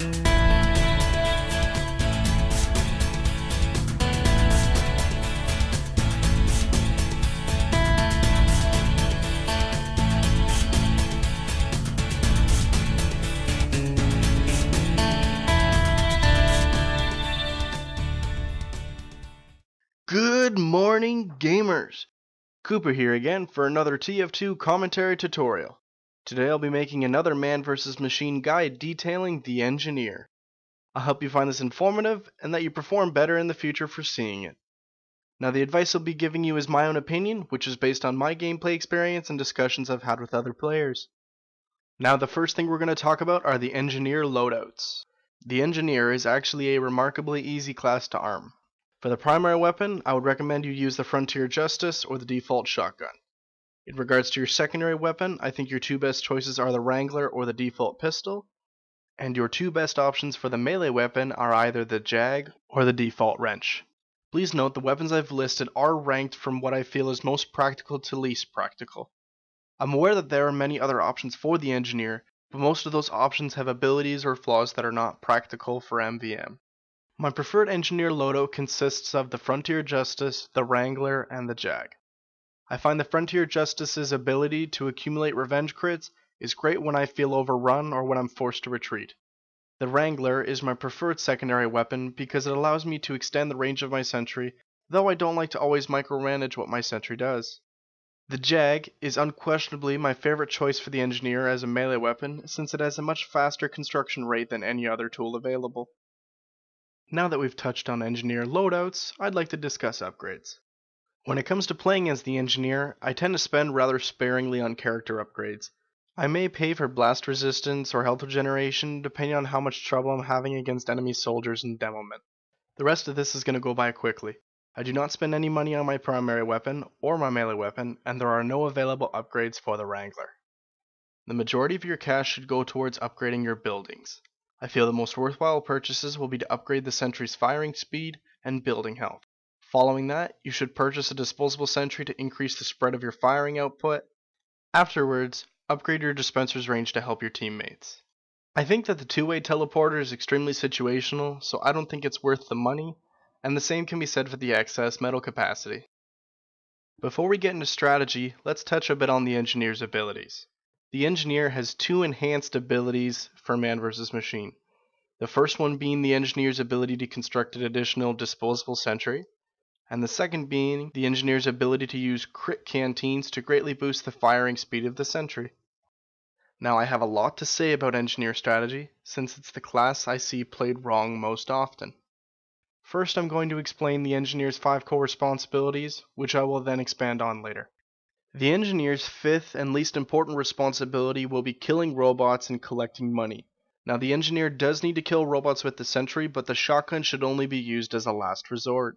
Good morning, gamers! Cooper here again for another TF2 commentary tutorial. Today I'll be making another man vs. machine guide detailing the engineer. I hope you find this informative and that you perform better in the future for seeing it. Now the advice I'll be giving you is my own opinion, which is based on my gameplay experience and discussions I've had with other players. Now the first thing we're going to talk about are the engineer loadouts. The engineer is actually a remarkably easy class to arm. For the primary weapon, I would recommend you use the Frontier Justice or the default shotgun. In regards to your secondary weapon, I think your two best choices are the Wrangler or the default pistol, and your two best options for the melee weapon are either the Jag or the default wrench. Please note the weapons I've listed are ranked from what I feel is most practical to least practical. I'm aware that there are many other options for the engineer, but most of those options have abilities or flaws that are not practical for MVM. My preferred engineer loadout consists of the Frontier Justice, the Wrangler, and the Jag. I find the Frontier Justice's ability to accumulate revenge crits is great when I feel overrun or when I'm forced to retreat. The Wrangler is my preferred secondary weapon because it allows me to extend the range of my sentry, though I don't like to always micromanage what my sentry does. The Jag is unquestionably my favorite choice for the engineer as a melee weapon since it has a much faster construction rate than any other tool available. Now that we've touched on engineer loadouts, I'd like to discuss upgrades. When it comes to playing as the engineer, I tend to spend rather sparingly on character upgrades. I may pay for blast resistance or health regeneration depending on how much trouble I'm having against enemy soldiers in Demoment. The rest of this is going to go by quickly. I do not spend any money on my primary weapon or my melee weapon, and there are no available upgrades for the Wrangler. The majority of your cash should go towards upgrading your buildings. I feel the most worthwhile purchases will be to upgrade the sentry's firing speed and building health. Following that, you should purchase a disposable sentry to increase the spread of your firing output. Afterwards, upgrade your dispenser's range to help your teammates. I think that the two-way teleporter is extremely situational, so I don't think it's worth the money, and the same can be said for the excess metal capacity. Before we get into strategy, let's touch a bit on the engineer's abilities. The engineer has two enhanced abilities for man vs. machine. The first one being the engineer's ability to construct an additional disposable sentry, and the second being the engineer's ability to use crit canteens to greatly boost the firing speed of the sentry. Now I have a lot to say about engineer strategy, since it's the class I see played wrong most often. First I'm going to explain the engineer's 5 core responsibilities, which I will then expand on later. The engineer's fifth and least important responsibility will be killing robots and collecting money. Now the engineer does need to kill robots with the sentry, but the shotgun should only be used as a last resort.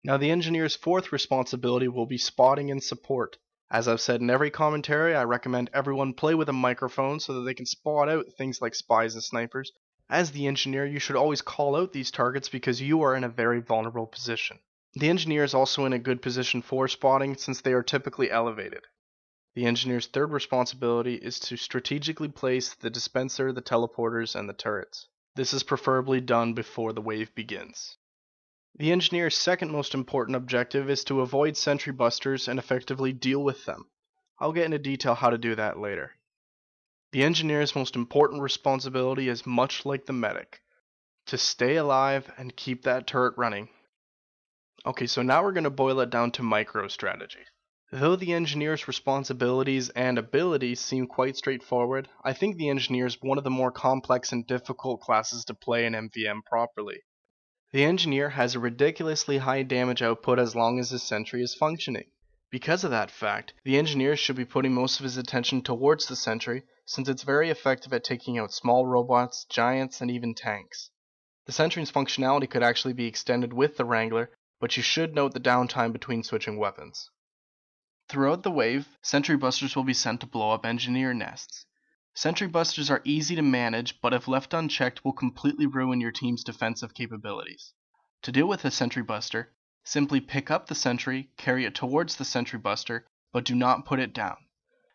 Now the engineer's fourth responsibility will be spotting and support. As I've said in every commentary, I recommend everyone play with a microphone so that they can spot out things like spies and snipers. As the engineer, you should always call out these targets because you are in a very vulnerable position. The engineer is also in a good position for spotting since they are typically elevated. The engineer's third responsibility is to strategically place the dispenser, the teleporters, and the turrets. This is preferably done before the wave begins. The engineer's second most important objective is to avoid sentry busters and effectively deal with them. I'll get into detail how to do that later. The engineer's most important responsibility is much like the medic, to stay alive and keep that turret running. Okay, so now we're going to boil it down to micro strategy. Though the engineer's responsibilities and abilities seem quite straightforward, I think the engineer is one of the more complex and difficult classes to play in MVM properly. The engineer has a ridiculously high damage output as long as his sentry is functioning. Because of that fact, the engineer should be putting most of his attention towards the sentry, since it's very effective at taking out small robots, giants, and even tanks. The sentry's functionality could actually be extended with the Wrangler, but you should note the downtime between switching weapons. Throughout the wave, sentry busters will be sent to blow up engineer nests. Sentry busters are easy to manage, but if left unchecked will completely ruin your team's defensive capabilities. To deal with a sentry buster, simply pick up the sentry, carry it towards the sentry buster, but do not put it down.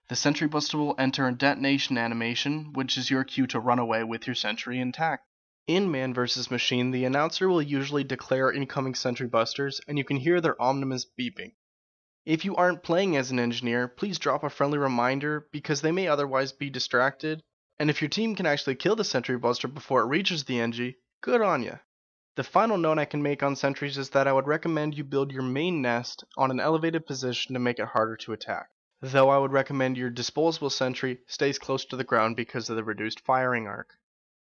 The sentry buster will enter a detonation animation, which is your cue to run away with your sentry intact. In Man vs. Machine, the announcer will usually declare incoming sentry busters, and you can hear their ominous beeping. If you aren't playing as an engineer, please drop a friendly reminder because they may otherwise be distracted, and if your team can actually kill the sentry buster before it reaches the Engie, good on ya. The final note I can make on sentries is that I would recommend you build your main nest on an elevated position to make it harder to attack, though I would recommend your disposable sentry stays close to the ground because of the reduced firing arc.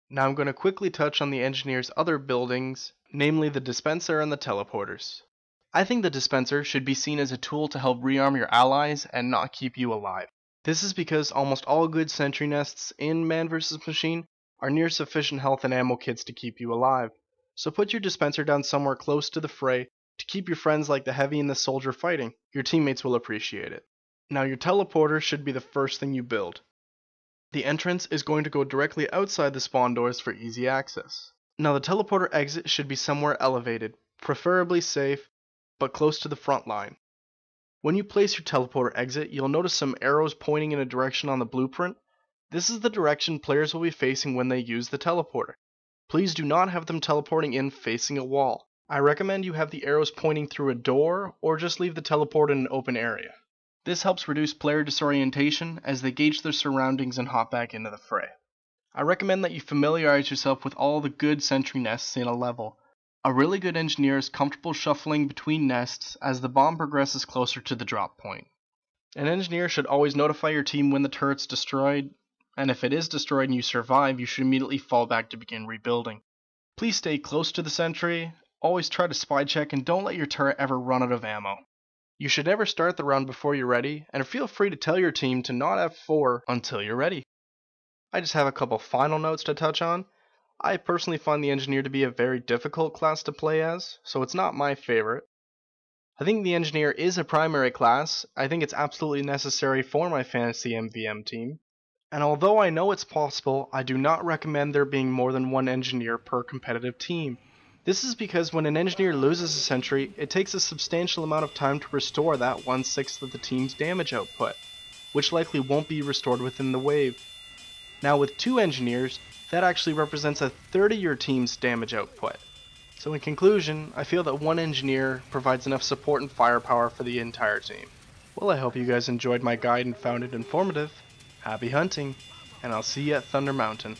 Now I'm going to quickly touch on the engineer's other buildings, namely the dispenser and the teleporters. I think the dispenser should be seen as a tool to help rearm your allies and not keep you alive. This is because almost all good sentry nests in Man vs. Machine are near sufficient health and ammo kits to keep you alive, so put your dispenser down somewhere close to the fray to keep your friends like the heavy and the soldier fighting. Your teammates will appreciate it. Now your teleporter should be the first thing you build. The entrance is going to go directly outside the spawn doors for easy access. Now the teleporter exit should be somewhere elevated, preferably safe, but close to the front line. When you place your teleporter exit, you'll notice some arrows pointing in a direction on the blueprint. This is the direction players will be facing when they use the teleporter. Please do not have them teleporting in facing a wall. I recommend you have the arrows pointing through a door, or just leave the teleport in an open area. This helps reduce player disorientation as they gauge their surroundings and hop back into the fray. I recommend that you familiarize yourself with all the good sentry nests in a level. A really good engineer is comfortable shuffling between nests as the bomb progresses closer to the drop point. An engineer should always notify your team when the turret's destroyed, and if it is destroyed and you survive, you should immediately fall back to begin rebuilding. Please stay close to the sentry, always try to spy check, and don't let your turret ever run out of ammo. You should never start the round before you're ready, and feel free to tell your team to not F4 until you're ready. I just have a couple final notes to touch on. I personally find the engineer to be a very difficult class to play as, so it's not my favorite. I think the engineer is a primary class. I think it's absolutely necessary for my fantasy MVM team. And although I know it's possible, I do not recommend there being more than one engineer per competitive team. This is because when an engineer loses a sentry, it takes a substantial amount of time to restore that 1/6 of the team's damage output, which likely won't be restored within the wave. Now with 2 engineers, that actually represents a third of your team's damage output. So in conclusion, I feel that 1 engineer provides enough support and firepower for the entire team. Well, I hope you guys enjoyed my guide and found it informative. Happy hunting, and I'll see you at Thunder Mountain.